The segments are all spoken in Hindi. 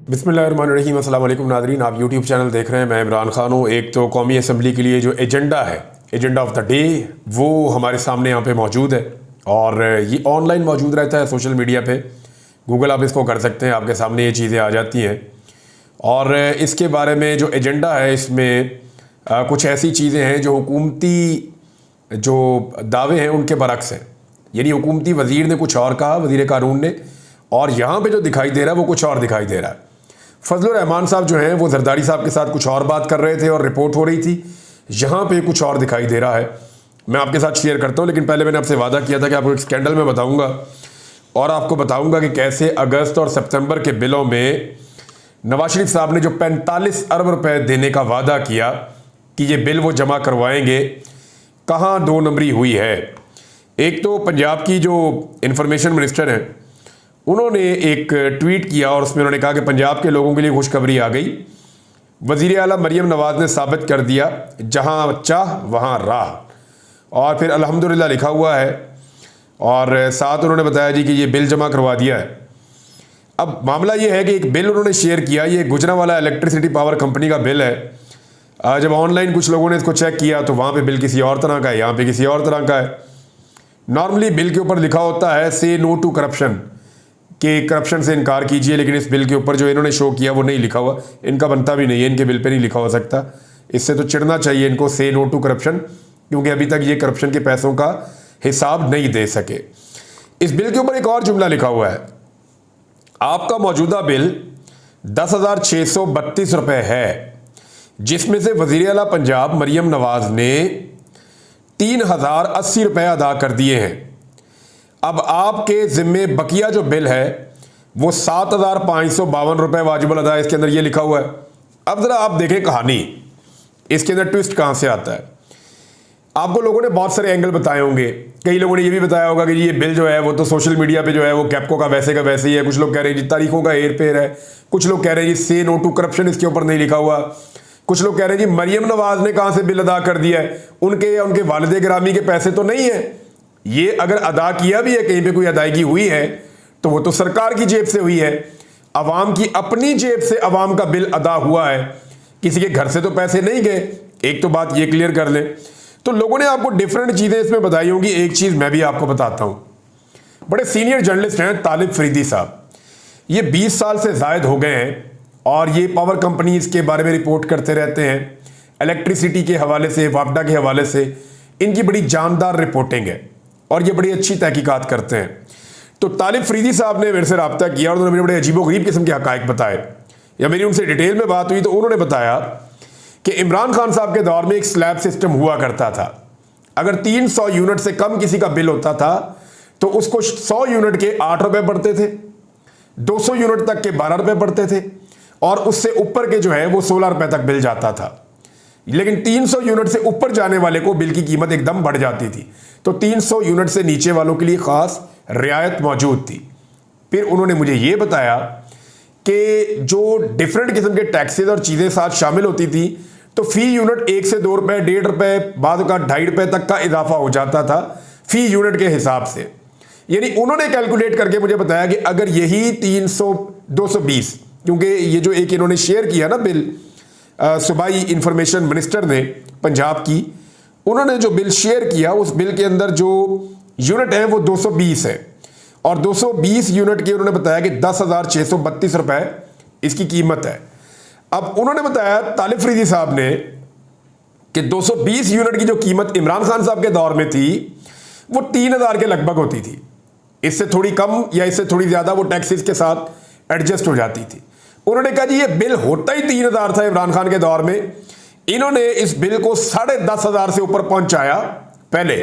बिस्मिल्लाहिर्रहमानिर्रहीम। अस्सलाम वालेकुम नाज़रीन, आप यूट्यूब चैनल देख रहे हैं। मैं इमरान खान हूँ। एक तो कौमी असम्बली के लिए जो एजेंडा है, एजेंडा ऑफ द डे, वो हमारे सामने यहाँ पे मौजूद है और ये ऑनलाइन मौजूद रहता है सोशल मीडिया पे। गूगल आप इसको कर सकते हैं, आपके सामने ये चीज़ें आ जाती हैं। और इसके बारे में जो एजेंडा है, इसमें कुछ ऐसी चीज़ें हैं जो हुकूमती जो दावे हैं उनके बरक्स हैं। यानी हुकूमती वज़ीर ने कुछ और कहा, वज़ीर कानून ने, और यहाँ पे जो दिखाई दे रहा है वो कुछ और दिखाई दे रहा है। फजलुर रहमान साहब जो हैं वो जरदारी साहब के साथ कुछ और बात कर रहे थे और रिपोर्ट हो रही थी, यहाँ पे कुछ और दिखाई दे रहा है। मैं आपके साथ शेयर करता हूँ, लेकिन पहले मैंने आपसे वादा किया था कि आपको एक स्कैंडल में बताऊँगा और आपको बताऊँगा कि कैसे अगस्त और सितंबर के बिलों में नवाज शरीफ साहब ने जो 45 अरब रुपए देने का वादा किया कि ये बिल वो जमा करवाएंगे, कहाँ दो नंबरी हुई है। एक तो पंजाब की जो इंफॉर्मेशन मिनिस्टर हैं, उन्होंने एक ट्वीट किया और उसमें उन्होंने कहा कि पंजाब के लोगों के लिए खुशखबरी आ गई। वज़ीर आला मरियम नवाज़ ने साबित कर दिया, जहां चाह वहां राह। और फिर अल्हम्दुलिल्लाह लिखा हुआ है और साथ उन्होंने बताया जी कि ये बिल जमा करवा दिया है। अब मामला ये है कि एक बिल उन्होंने शेयर किया, ये गुजरांवाला इलेक्ट्रिसिटी पावर कंपनी का बिल है। जब ऑनलाइन कुछ लोगों ने इसको चेक किया तो वहाँ पर बिल किसी और तरह का है, यहाँ पर किसी और तरह का है। नॉर्मली बिल के ऊपर लिखा होता है से नो टू करप्शन, कि करप्शन से इनकार कीजिए, लेकिन इस बिल के ऊपर जो इन्होंने शो किया वो नहीं लिखा हुआ। इनका बनता भी नहीं है, इनके बिल पे नहीं लिखा हो सकता। इससे तो चिढ़ना चाहिए इनको, से नो टू करप्शन, क्योंकि अभी तक ये करप्शन के पैसों का हिसाब नहीं दे सके। इस बिल के ऊपर एक और जुमला लिखा हुआ है, आपका मौजूदा बिल 10,632 रुपये है, जिसमें से वज़ीर आला पंजाब मरियम नवाज ने 3,080 रुपये अदा कर दिए हैं। अब आपके ज़िम्मे बकिया जो बिल है वो 7,552 रुपये वाजिबुल अदा, इसके अंदर ये लिखा हुआ है। अब ज़रा आप देखें कहानी, इसके अंदर ट्विस्ट कहाँ से आता है। आपको लोगों ने बहुत सारे एंगल बताए होंगे। कई लोगों ने ये भी बताया होगा कि ये बिल जो है वो तो सोशल मीडिया पे जो है वो कैप्को का वैसे ही है। कुछ लोग कह रहे हैं जी तारीखों का हेर फेर है। कुछ लोग कह रहे हैं जी से नो टू करप्शन इसके ऊपर नहीं लिखा हुआ। कुछ लोग कह रहे हैं जी मरियम नवाज ने कहाँ से बिल अदा कर दिया है, उनके या उनके वालिद गिरामी के पैसे तो नहीं है। ये अगर अदा किया भी है, कहीं पे कोई अदायगी हुई है, तो वो तो सरकार की जेब से हुई है, अवाम की अपनी जेब से अवाम का बिल अदा हुआ है, किसी के घर से तो पैसे नहीं गए। एक तो बात ये क्लियर कर लें। तो लोगों ने आपको डिफरेंट चीज़ें इसमें बताई होंगी। एक चीज़ मैं भी आपको बताता हूँ, बड़े सीनियर जर्नलिस्ट हैं तालिब फरीदी साहब, ये 20 साल से ज़ायद हो गए हैं और ये पावर कंपनीज़ के बारे में रिपोर्ट करते रहते हैं। इलेक्ट्रिसिटी के हवाले से, वापडा के हवाले से इनकी बड़ी जानदार रिपोर्टिंग है और ये बड़ी अच्छी तहकीकात करते हैं। तो तालिब फरीदी साहब ने मेरे से रब्ता किया और उन्होंने मेरे बड़े अजीबोगरीब किस्म के हक़ाइक़ बताए, या मेरी उनसे डिटेल में बात हुई तो उन्होंने बताया कि इमरान खान साहब के दौर में एक स्लैब सिस्टम हुआ करता था। अगर 300 यूनिट से कम किसी का बिल होता था तो उसको 100 यूनिट के 8 रुपये पड़ते थे, 200 यूनिट तक के 12 रुपये पड़ते थे और उससे ऊपर के जो है वो 16 रुपये तक बिल जाता था। लेकिन 300 यूनिट से ऊपर जाने वाले को बिल की कीमत एकदम बढ़ जाती थी। तो 300 यूनिट से नीचे वालों के लिए ख़ास रियायत मौजूद थी। फिर उन्होंने मुझे ये बताया कि जो डिफरेंट किस्म के टैक्सेस और चीज़ें साथ शामिल होती थी, तो फ़ी यूनिट 1 से 2 रुपये, 1.5 रुपये, बाद का 2.5 रुपये तक का इजाफा हो जाता था फ़ी यूनिट के हिसाब से। यानी उन्होंने कैलकुलेट करके मुझे बताया कि अगर यही 220, क्योंकि ये जो एक इन्होंने शेयर किया ना बिल, सूबाई इंफॉर्मेशन मिनिस्टर ने पंजाब की, उन्होंने जो बिल शेयर किया उस बिल के अंदर जो यूनिट है वो 220 है और 220 यूनिट की उन्होंने बताया कि 10,632 रुपये इसकी कीमत है। अब उन्होंने बताया तालिब फरीदी साहब ने कि 220 यूनिट की जो कीमत इमरान खान साहब के दौर में थी वो 3,000 के लगभग होती थी। इससे थोड़ी कम या इससे थोड़ी ज़्यादा वो टैक्सेस के साथ एडजस्ट हो जाती थी। उन्होंने कहा जी ये बिल होता ही 3,000 था इमरान खान के दौर में, इन्होंने इस बिल को 10,500 से ऊपर पहुंचाया पहले।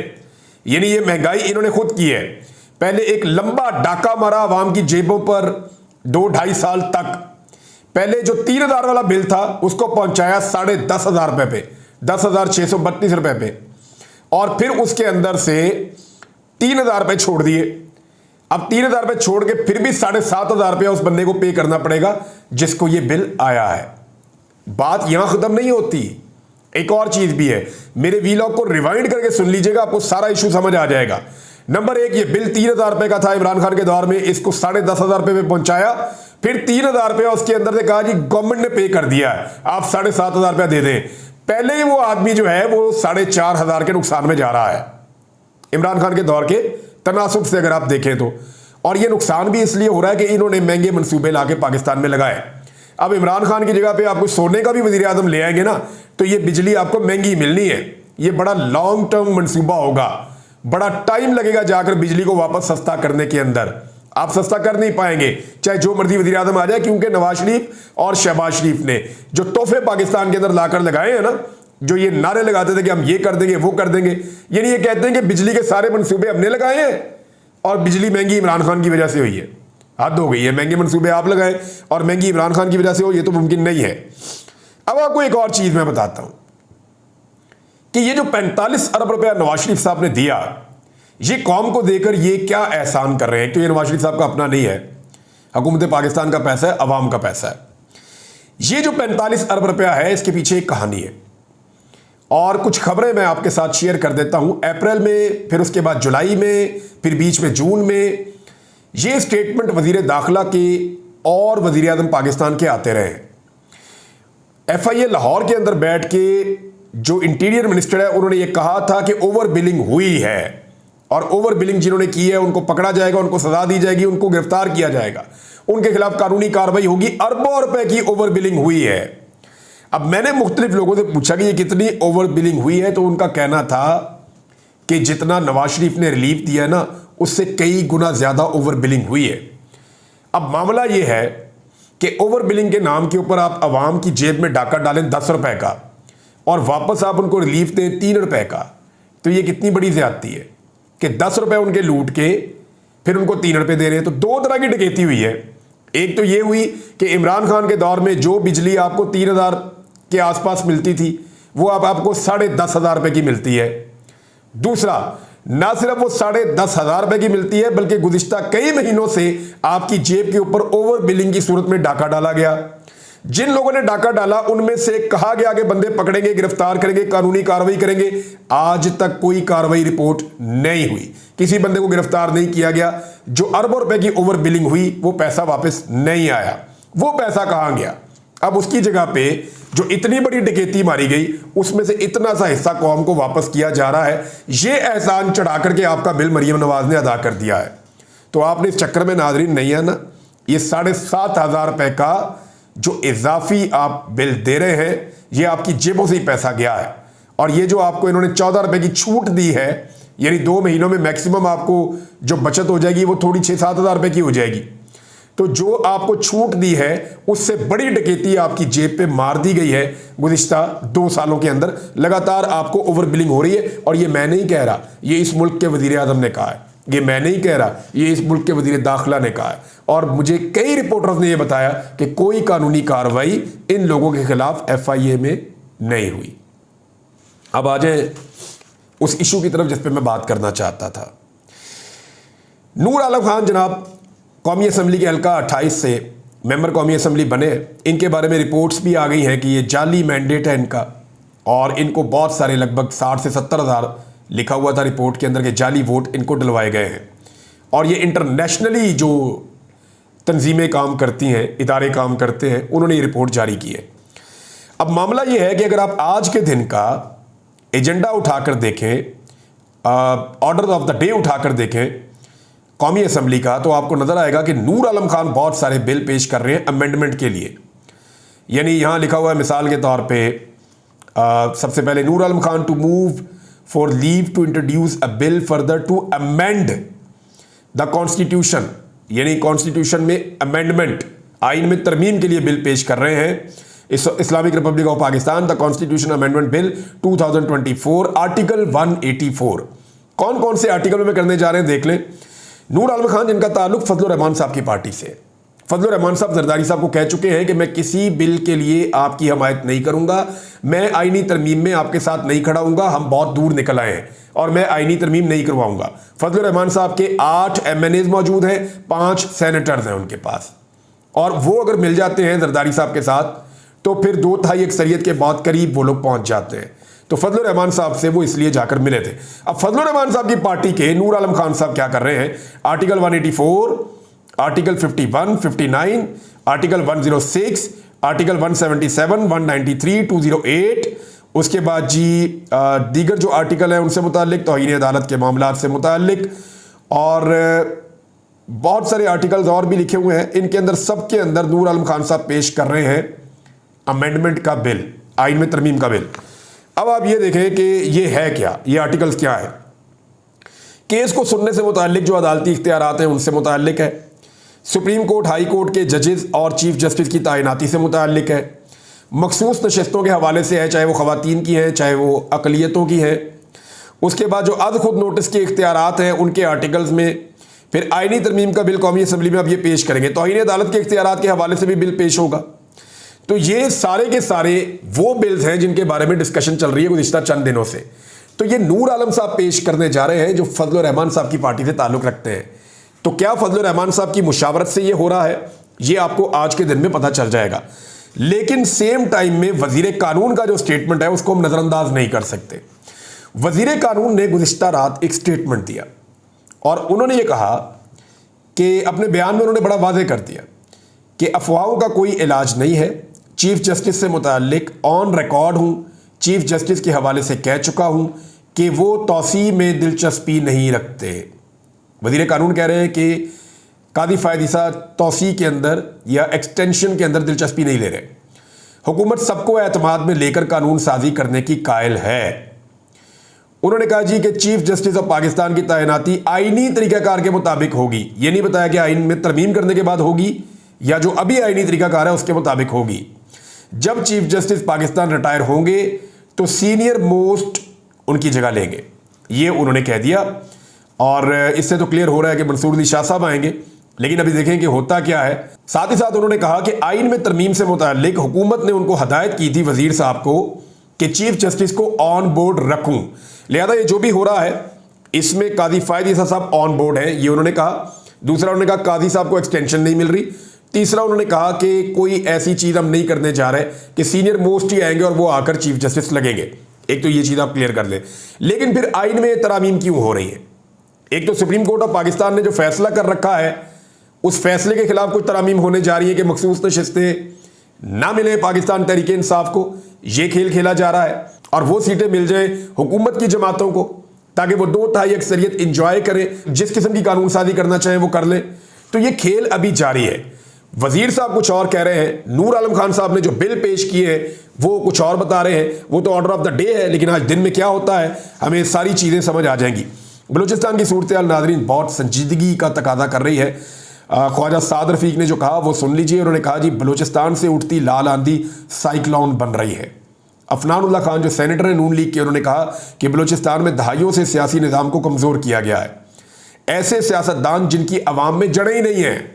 यानी ये महंगाई इन्होंने खुद की है। पहले एक लंबा डाका मारा आवाम की जेबों पर 2-2.5 साल तक। पहले जो 3,000 वाला बिल था उसको पहुंचाया 10,500 रुपये पे, 10,632 रुपये पे, और फिर उसके अंदर से 3,000 रुपये छोड़ दिए। अब 3,000 रुपये छोड़ के फिर भी 7,500 रुपया उस बंदे को पे करना पड़ेगा जिसको ये बिल आया है। बात यहां खत्म नहीं होती, एक और चीज भी है। मेरे वीलॉग को रिवाइंड करके सुन लीजिएगा, आपको सारा इशू समझ आ जाएगा। नंबर 1, ये बिल 3,000 रुपये का था इमरान खान के दौर में, इसको 10,500 रुपये पे पहुंचाया, फिर 3,000 रुपया उसके अंदर से कहा जी गवर्नमेंट ने पे कर दिया है, आप 7,500 रुपया दे दें। पहले ही वो आदमी जो है वो 4,500 के नुकसान में जा रहा है इमरान खान के दौर के तनासुब से अगर आप देखें तो। और ये नुकसान भी इसलिए हो रहा है कि इन्होंने महंगे मंसूबे लाके पाकिस्तान में लगाए। अब इमरान खान की जगह पे आपको सोने का भी वजीर आजम ले आएंगे ना, तो ये बिजली आपको महंगी मिलनी है। ये बड़ा लॉन्ग टर्म मंसूबा होगा, बड़ा टाइम लगेगा जाकर बिजली को वापस सस्ता करने के अंदर। आप सस्ता कर नहीं पाएंगे चाहे जो मर्जी वजीर आजम आ जाए, क्योंकि नवाज शरीफ और शहबाज शरीफ ने जो तोहफे पाकिस्तान के अंदर लाकर लगाए हैं ना, जो ये नारे लगाते थे कि हम ये कर देंगे वो कर देंगे, यानी ये कहते हैं कि बिजली के सारे मंसूबे हमने लगाए हैं और बिजली महंगी इमरान खान की वजह से हुई है। हद हो गई है, महंगे मंसूबे आप लगाए और महंगी इमरान खान की वजह से हो, ये तो मुमकिन नहीं है। अब आपको एक और चीज मैं बताता हूं कि ये जो 45 अरब रुपया नवाज शरीफ साहब ने दिया, ये कौम को देकर ये क्या एहसान कर रहे हैं। तो ये नवाज शरीफ साहब का अपना नहीं है, हुकूमत पाकिस्तान का पैसा है, अवाम का पैसा है। ये जो 45 अरब रुपया है, इसके पीछे एक कहानी है और कुछ खबरें मैं आपके साथ शेयर कर देता हूं। अप्रैल में, फिर उसके बाद जुलाई में, फिर बीच में जून में ये स्टेटमेंट वजीर दाखिला के और वजीर आजम पाकिस्तान के आते रहे। FIA लाहौर के अंदर बैठ के जो इंटीरियर मिनिस्टर है उन्होंने ये कहा था कि ओवर बिलिंग हुई है और ओवर बिलिंग जिन्होंने की है उनको पकड़ा जाएगा, उनको सजा दी जाएगी, उनको गिरफ्तार किया जाएगा, उनके खिलाफ कानूनी कार्रवाई होगी। अरबों रुपए की ओवर बिलिंग हुई है। अब मैंने मुख्तलिफ लोगों से पूछा कि ये कितनी ओवर बिलिंग हुई है, तो उनका कहना था कि जितना नवाज शरीफ ने रिलीफ दिया ना उससे कई गुना ज्यादा ओवर बिलिंग हुई है। अब मामला ये है कि ओवर बिलिंग के नाम के ऊपर आप अवाम की जेब में डाका डालें 10 रुपए का और वापस आप उनको रिलीफ दें 3 रुपए का, तो ये कितनी बड़ी ज्यादती है कि 10 रुपए उनके लूट के फिर उनको 3 रुपए दे रहे हैं। तो दो तरह की डकैती हुई है। एक तो ये हुई कि इमरान खान के दौर में जो बिजली आपको 3,000 के आसपास मिलती थी वो अब आपको 10,500 रुपए की मिलती है। दूसरा, ना सिर्फ वो 10,500 रुपए की मिलती है बल्कि गुज़िश्ता कई महीनों से आपकी जेब के ऊपर ओवर बिलिंग की सूरत में डाका डाला गया। जिन लोगों ने डाका डाला उनमें से कहा गया कि बंदे पकड़ेंगे, गिरफ्तार करेंगे, कानूनी कार्रवाई करेंगे। आज तक कोई कार्रवाई रिपोर्ट नहीं हुई, किसी बंदे को गिरफ्तार नहीं किया गया। जो अरबों रुपए की ओवर बिलिंग हुई वो पैसा वापस नहीं आया। वो पैसा कहां गया? अब उसकी जगह पे जो इतनी बड़ी डकैती मारी गई उसमें से इतना सा हिस्सा कौम को वापस किया जा रहा है। ये एहसान चढ़ा करके आपका बिल मरियम नवाज ने अदा कर दिया है। तो आपने इस चक्कर में नाजरीन नहीं आना। ये 7,500 रुपए का जो इजाफी आप बिल दे रहे हैं ये आपकी जेबों से ही पैसा गया है। और ये जो आपको इन्होंने 14 रुपए की छूट दी है, यानी 2 महीनों में मैक्सिमम आपको जो बचत हो जाएगी वो थोड़ी 6-7 हज़ार रुपए की हो जाएगी। तो जो आपको छूट दी है उससे बड़ी डकैती आपकी जेब पे मार दी गई है। गुज़िश्ता 2 सालों के अंदर लगातार आपको ओवर बिलिंग हो रही है। और ये मैं नहीं कह रहा, ये इस मुल्क के वजीर आजम ने कहा है। ये मैं नहीं कह रहा, ये इस मुल्क के वजीर दाखिला ने कहा है। और मुझे कई रिपोर्टर्स ने यह बताया कि कोई कानूनी कार्रवाई इन लोगों के खिलाफ FIA में नहीं हुई। अब आ जाए उस इशू की तरफ जिस पे मैं बात करना चाहता था। नूर आलम खान जनाब कौमी असम्बली के हल्का 28 से मेंबर कौमी असम्बली बने। इनके बारे में रिपोर्ट्स भी आ गई हैं कि ये जाली मैंडेट है इनका, और इनको बहुत सारे लगभग 60 से 70 हज़ार लिखा हुआ था रिपोर्ट के अंदर कि जाली वोट इनको डलवाए गए हैं। और ये इंटरनेशनली जो तंजीमें काम करती हैं, इदारे काम करते हैं, उन्होंने ये रिपोर्ट जारी की है। अब मामला ये है कि अगर आप आज के दिन का एजेंडा उठाकर देखें, ऑर्डर ऑफ द डे उठाकर देखें कौमी असम्बली का, तो आपको नजर आएगा कि नूर आलम खान बहुत सारे बिल पेश कर रहे हैं अमेंडमेंट के लिए। यानी यहां लिखा हुआ है मिसाल के तौर पे सबसे पहले Noor Alam Khan to move for leave to introduce a bill further to amend the constitution, यानी कॉन्स्टिट्यूशन में अमेंडमेंट, आइन में तरमीम के लिए बिल पेश कर रहे हैं। Islamic Republic of Pakistan the constitution amendment bill 2024 article 184। कौन कौन से आर्टिकल में करने जा रहे हैं देख लें। नूर आलम खान जिनका ताल्लुक फजलुर रहमान साहब की पार्टी से, फजलुर रहमान साहब जरदारी साहब को कह चुके हैं कि मैं किसी बिल के लिए आपकी हमायत नहीं करूंगा, मैं आईनी तरमीम में आपके साथ नहीं खड़ा हूंगा, हम बहुत दूर निकल आए हैं और मैं आईनी तरमीम नहीं करवाऊंगा। फजलुर रहमान साहब के 8 MNAs मौजूद हैं, 5 सेनेटर्स हैं उनके पास, और वो अगर मिल जाते हैं जरदारी साहब के साथ तो फिर 2/3 अक्सरियत के बहुत करीब वो लोग पहुंच जाते हैं। तो फजलुर रहमान साहब से वो इसलिए जाकर मिले थे। अब फजलुर रहमान साहब की पार्टी के नूर आलम खान साहब क्या कर रहे हैं, आर्टिकल 184, आर्टिकल 51, 59 आर्टिकल 106, आर्टिकल 177, 193, 208, उसके बाद जी दीगर जो आर्टिकल है उनसे मुताल्लिक, तौहीन अदालत के मामलात से मुताल्लिक, और बहुत सारे आर्टिकल्स और भी लिखे हुए हैं। इनके अंदर सबके अंदर नूर आलम खान साहब पेश कर रहे हैं अमेंडमेंट का बिल, आइन में तरमीम का बिल। अब आप ये देखें कि ये है क्या, ये आर्टिकल्स क्या है। केस को सुनने से मुताल्लिक जो अदालती इख्तियारात हैं उनसे मुताल्लिक है, सुप्रीम कोर्ट, हाई कोर्ट के जजेस और चीफ जस्टिस की तैनाती से मुताल्लिक है, मखसूस नशस्तों के हवाले से है, चाहे वो ख़वातीन की हैं चाहे वो अक़लियतों की है। उसके बाद जो अद खुद नोटिस के इख्तियारात हैं उनके आर्टिकल्स में, फिर आइनी तरमीम का बिल कौमी असम्बली में अब ये पेश करेंगे, तौहीन अदालत के इख्तियारात के हवाले से भी बिल पेश होगा। तो ये सारे के सारे वो बिल्स हैं जिनके बारे में डिस्कशन चल रही है गुज़िश्ता चंद दिनों से। तो ये नूर आलम साहब पेश करने जा रहे हैं जो फजल रहमान साहब की पार्टी से ताल्लुक़ रखते हैं। तो क्या फजल रहमान साहब की मुशावरत से ये हो रहा है, ये आपको आज के दिन में पता चल जाएगा। लेकिन सेम टाइम में वजीर कानून का जो स्टेटमेंट है उसको हम नज़रअंदाज नहीं कर सकते। वजीर कानून ने गुज़िश्ता रात एक स्टेटमेंट दिया और उन्होंने ये कहा कि अपने बयान में उन्होंने बड़ा वाज़ेह कर दिया कि अफवाहों का कोई इलाज नहीं है, चीफ जस्टिस से मुताल्लिक ऑन रिकॉर्ड हूँ, चीफ जस्टिस के हवाले से कह चुका हूँ कि वो तौसी में दिलचस्पी नहीं रखते। वज़ीर कानून कह रहे हैं कि कादी फ़ायद ईसा तौसी के अंदर या एक्सटेंशन के अंदर दिलचस्पी नहीं ले रहे। हुकूमत सबको एतमाद में लेकर कानून साजी करने की कायल है। उन्होंने कहा जी कि चीफ जस्टिस ऑफ पाकिस्तान की तैनाती आईनी तरीक़ाकार के मुताबिक होगी। ये नहीं बताया कि आइन में तरमीम करने के बाद होगी या जो अभी आईनी तरीक़ाकार है उसके मुताबिक होगी। जब चीफ जस्टिस पाकिस्तान रिटायर होंगे तो सीनियर मोस्ट उनकी जगह लेंगे, ये उन्होंने कह दिया। और इससे तो क्लियर हो रहा है कि मंसूर अली शाह साहब आएंगे, लेकिन अभी देखें कि होता क्या है। साथ ही साथ उन्होंने कहा कि आइन में तरमीम से मुताल्लिक हुकूमत ने उनको हदायत की थी वजीर साहब को कि चीफ जस्टिस को ऑन बोर्ड रखूं, लिहाजा ये जो भी हो रहा है इसमें कादी फ़ायद ईसा साहब ऑन बोर्ड है, ये उन्होंने कहा। दूसरा उन्होंने कहा कादी साहब को एक्सटेंशन नहीं मिल रही। तीसरा उन्होंने कहा कि कोई ऐसी चीज़ हम नहीं करने जा रहे कि सीनियर मोस्ट ही आएंगे और वो आकर चीफ जस्टिस लगेंगे। एक तो ये चीज़ आप क्लियर कर लें। लेकिन फिर आइन में तरामीम क्यों हो रही है? एक तो सुप्रीम कोर्ट ऑफ पाकिस्तान ने जो फैसला कर रखा है उस फैसले के खिलाफ कुछ तरामीम होने जा रही है कि मखसूस नशिस्तें ना मिले पाकिस्तान तहरीक इंसाफ को, ये खेल खेला जा रहा है और वो सीटें मिल जाए हुकूमत की जमातों को ताकि वो 2/3 अक्सरियत इंजॉय करें, जिस किस्म की कानून साजी करना चाहें वो कर लें। तो ये खेल अभी जारी है। वजीर साहब कुछ और कह रहे हैं, नूर आलम खान साहब ने जो बिल पेश किए हैं वो कुछ और बता रहे हैं। वो तो ऑर्डर ऑफ द डे है, लेकिन आज दिन में क्या होता है हमें सारी चीज़ें समझ आ जाएंगी। बलूचिस्तान की सूरत हाल नाज़रीन बहुत संजीदगी का तकाजा कर रही है। ख्वाजा साद रफ़ीक ने जो कहा वो सुन लीजिए। उन्होंने कहा जी बलूचिस्तान से उठती लाल आंधी साइक्लोन बन रही है। अफनानुल्लाह खान जो सेनेटर है नून लीग के, उन्होंने कहा कि बलूचिस्तान में दहाइयों से सियासी निज़ाम को कमज़ोर किया गया है। ऐसे सियासतदान जिनकी अवाम में जड़ें ही नहीं हैं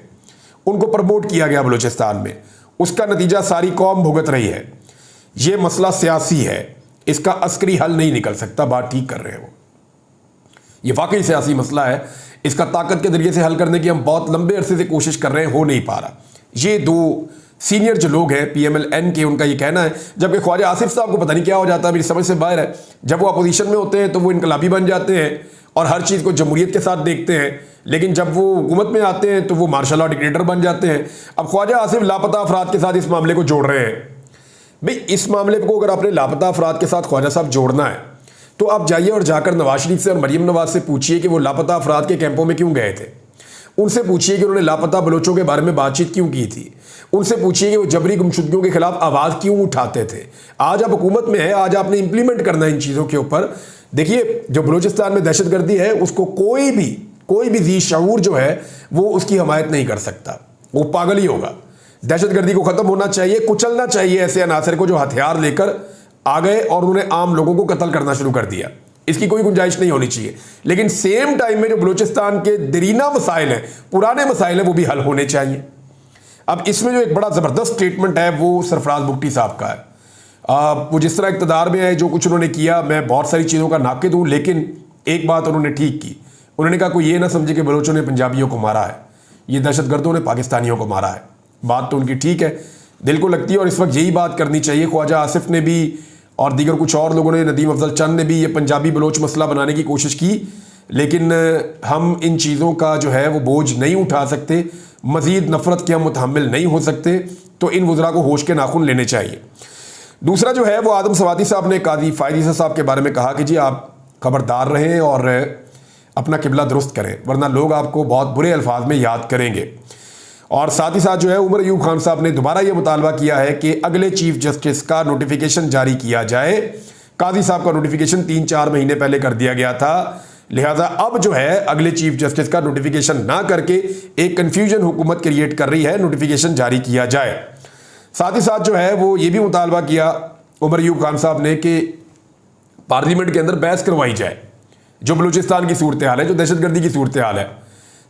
उनको प्रमोट किया गया बलूचिस्तान में, उसका नतीजा सारी कौम भुगत रही है। ये मसला सियासी है, इसका अस्करी हल नहीं निकल सकता। बात ठीक कर रहे हैं वो, ये वाकई सियासी मसला है। इसका ताकत के जरिए से हल करने की हम बहुत लंबे अरसे से कोशिश कर रहे हैं, हो नहीं पा रहा। ये दो सीनियर जो लोग हैं PMLN के, उनका ये कहना है। जबकि ख्वाजा आसिफ साहब को पता नहीं क्या हो जाता है, मेरी समझ से बाहर है। जब वो अपोजिशन में होते हैं तो वो इनकलाबी बन जाते हैं और हर चीज़ को जमहूरियत के साथ देखते हैं, लेकिन जब वो हुकूमत में आते हैं तो वो मार्शल लॉ डिक्टेटर बन जाते हैं। अब ख्वाजा आसिफ लापता अफराद के साथ इस मामले को जोड़ रहे हैं। भाई इस मामले को अगर आपने लापता अफराद के साथ ख्वाजा साहब जोड़ना है तो आप जाइए और जाकर नवाज शरीफ से और मरीम नवाज से पूछिए कि वो लापता अफराद के कैंपों में क्यों गए थे। उनसे पूछिए कि उन्होंने लापता बलोचों के बारे में बातचीत क्यों की थी। उनसे पूछिए कि वो जबरी गुमशुदगियों के खिलाफ आवाज़ क्यों उठाते थे। आज आप हुकूमत में है, आज आपने इंप्लीमेंट करना है इन चीज़ों के ऊपर। देखिए जो बलूचिस्तान में दहशतगर्दी है उसको कोई भी जी शऊर जो है वो उसकी हमायत नहीं कर सकता, वो पागल ही होगा। दहशतगर्दी को ख़त्म होना चाहिए, कुचलना चाहिए ऐसे अनासर को जो हथियार लेकर आ गए और उन्होंने आम लोगों को कत्ल करना शुरू कर दिया। इसकी कोई गुंजाइश नहीं होनी चाहिए। लेकिन सेम टाइम में जो बलूचिस्तान के दरीना मसाइल हैं, पुराने मसाइल हैं, वो भी हल होने चाहिए। अब इसमें जो एक बड़ा ज़बरदस्त स्टेटमेंट है वो सरफराज बुगटी साहब का है। वो जिस तरह इक़्तिदार में है, जो कुछ उन्होंने किया, मैं बहुत सारी चीज़ों का नाक़िद हूँ, लेकिन एक बात उन्होंने ठीक की। उन्होंने कहा कोई ये ना समझे कि बलोचों ने पंजाबियों को मारा है, ये दहशतगर्दों ने पाकिस्तानियों को मारा है। बात तो उनकी ठीक है, दिल को लगती है, और इस वक्त यही बात करनी चाहिए। ख्वाजा आसिफ ने भी और दीगर कुछ और लोगों ने, नदीम अफजल चंद ने भी ये पंजाबी बलोच मसला बनाने की कोशिश की, लेकिन हम इन चीज़ों का जो है वो बोझ नहीं उठा सकते। मजीद नफरत के हम मुतहम्मिल नहीं हो सकते, तो इन वज़रा को होश के नाखून लेने चाहिए। दूसरा जो है वो आदम सवाती साहब ने काजी फ़ायद ईसा साहब के बारे में कहा कि जी आप खबरदार रहें और अपना किबला दुरुस्त करें, वरना लोग आपको बहुत बुरे अल्फाज में याद करेंगे। और साथ ही साथ जो है उमर अयूब खान साहब ने दोबारा ये मुतालबा किया है कि अगले चीफ जस्टिस का नोटिफिकेशन जारी किया जाए। काजी साहब का नोटिफिकेशन 3-4 महीने पहले कर दिया गया था, लिहाजा अब जो है अगले चीफ जस्टिस का नोटिफिकेशन ना करके एक कन्फ्यूजन हुकूमत क्रिएट कर रही है, नोटिफिकेशन जारी किया जाए। साथ ही साथ जो है वो ये भी मुतालबा किया उमर अयूब खान साहब ने कि पार्लियामेंट के अंदर बहस करवाई जाए, जो बलूचिस्तान की सूरत हाल है, जो दहशतगर्दी की सूरत हाल है।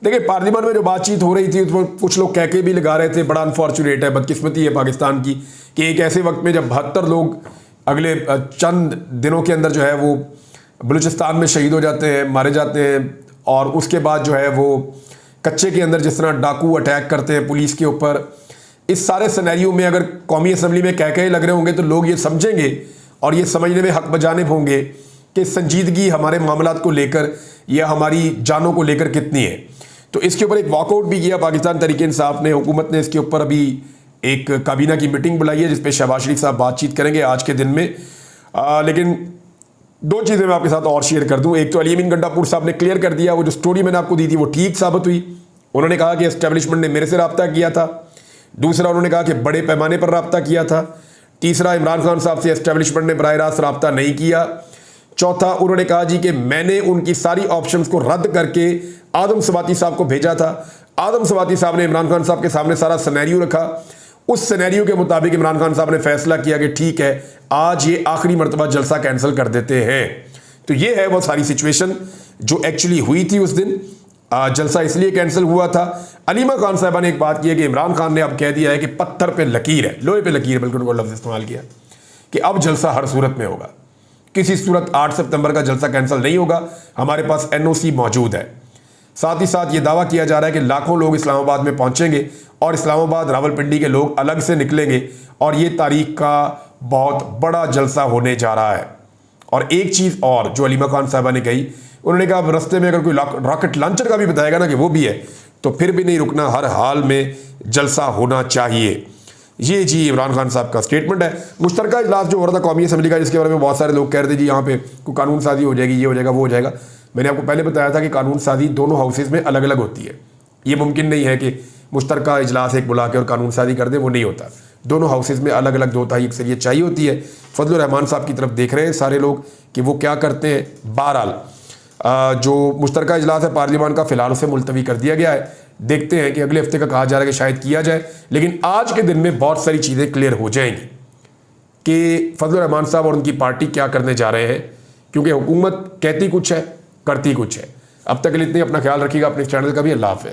देखिए पार्लियामेंट में जो बातचीत हो रही थी उसमें कुछ लोग कह के भी लगा रहे थे, बड़ा अनफॉर्चुनेट है, बदकिस्मती है पाकिस्तान की कि एक ऐसे वक्त में जब 72 लोग अगले चंद दिनों के अंदर जो है वो बलूचिस्तान में शहीद हो जाते हैं, मारे जाते हैं, और उसके बाद जो है वो कच्चे के अंदर जिस तरह डाकू अटैक करते हैं पुलिस के ऊपर, इस सारे सिनेरियो में अगर कौमी असम्बली में कह लग रहे होंगे तो लोग ये समझेंगे और ये समझने में हक बजानिब होंगे कि संजीदगी हमारे मामलात को लेकर या हमारी जानों को लेकर कितनी है। तो इसके ऊपर एक वॉकआउट भी किया पाकिस्तान तहरीक इंसाफ ने। हुकूमत ने इसके ऊपर अभी एक काबीना की मीटिंग बुलाई है जिस पे शहबाज शरीफ साहब बातचीत करेंगे आज के दिन में। लेकिन दो चीज़ें मैं आपके साथ और शेयर कर दूं। एक तो अली अमीन गंडापुर साहब ने क्लियर कर दिया, वो जो स्टोरी मैंने आपको दी थी वो ठीक साबित हुई। उन्होंने कहा कि एस्टेब्लिशमेंट ने मेरे से रब्ता किया था। दूसरा उन्होंने कहा कि बड़े पैमाने पर रब्ता किया था। तीसरा इमरान खान साहब से एस्टेब्लिशमेंट ने बराह रास्त रब्ता नहीं किया। चौथा उन्होंने कहा जी कि मैंने उनकी सारी ऑप्शंस को रद्द करके आदम सवाती साहब को भेजा था। आदम सवाती साहब ने इमरान खान साहब के सामने सारा सिनेरियो रखा। उस सिनेरियो के मुताबिक इमरान खान साहब ने फैसला किया कि ठीक है आज ये आखिरी मरतबा जलसा कैंसिल कर देते हैं। तो ये है वो सारी सिचुएशन जो एक्चुअली हुई थी उस दिन। जलसा इसलिए कैंसिल हुआ था। अलीमा खान साहबा ने एक बात की है कि इमरान खान ने अब कह दिया है कि पत्थर पे लकीर है, लोहे पे लकीर, बिल्कुल वो लफ्ज़ इस्तेमाल किया कि अब जलसा हर सूरत में होगा। किसी सूरत 8 सितंबर का जलसा कैंसिल नहीं होगा, हमारे पास NOC मौजूद है। साथ ही साथ ये दावा किया जा रहा है कि लाखों लोग इस्लामाबाद में पहुंचेंगे और इस्लामाबाद रावलपिंडी के लोग अलग से निकलेंगे और ये तारीख का बहुत बड़ा जलसा होने जा रहा है। और एक चीज़ और जो अलीमा खान साहबा ने कही, उन्होंने कहा अब रस्ते में अगर कोई रॉकेट लॉन्चर का भी बताएगा ना कि वो भी है तो फिर भी नहीं रुकना, हर हाल में जलसा होना चाहिए। ये जी इमरान खान साहब का स्टेटमेंट है। मुश्तरका इजलास जो हो रहा था कौमी असम्बली का, जिसके बारे में बहुत सारे लोग कह रहे थे जी यहाँ पे कोई कानून साजी हो जाएगी, ये हो जाएगा, वो हो जाएगा। मैंने आपको पहले बताया था कि कानून साजी दोनों हाउसेज में अलग अलग होती है। ये मुमकिन नहीं है कि मुश्तरका इजलास एक बुला के और कानून साजी कर दे, वो नहीं होता। दोनों हाउसेज में अलग अलग 2/3 अक्सरियत चाहिए होती है। फजलुर रहमान साहब की तरफ देख रहे हैं सारे लोग कि वो क्या करते हैं। बहरहाल जो मुश्तरका इजलास है पार्लियामान का, फिलहाल उसे मुलतवी कर दिया गया है। देखते हैं कि अगले हफ्ते का कहा जा रहा है कि शायद किया जाए, लेकिन आज के दिन में बहुत सारी चीज़ें क्लियर हो जाएंगी कि फजलुर रहमान साहब और उनकी पार्टी क्या करने जा रहे हैं, क्योंकि हुकूमत कहती कुछ है करती कुछ है। अब तक के लिए इतने, अपना ख्याल रखिएगा, अपने चैनल का भी। अल्लाह हाफ़िज़।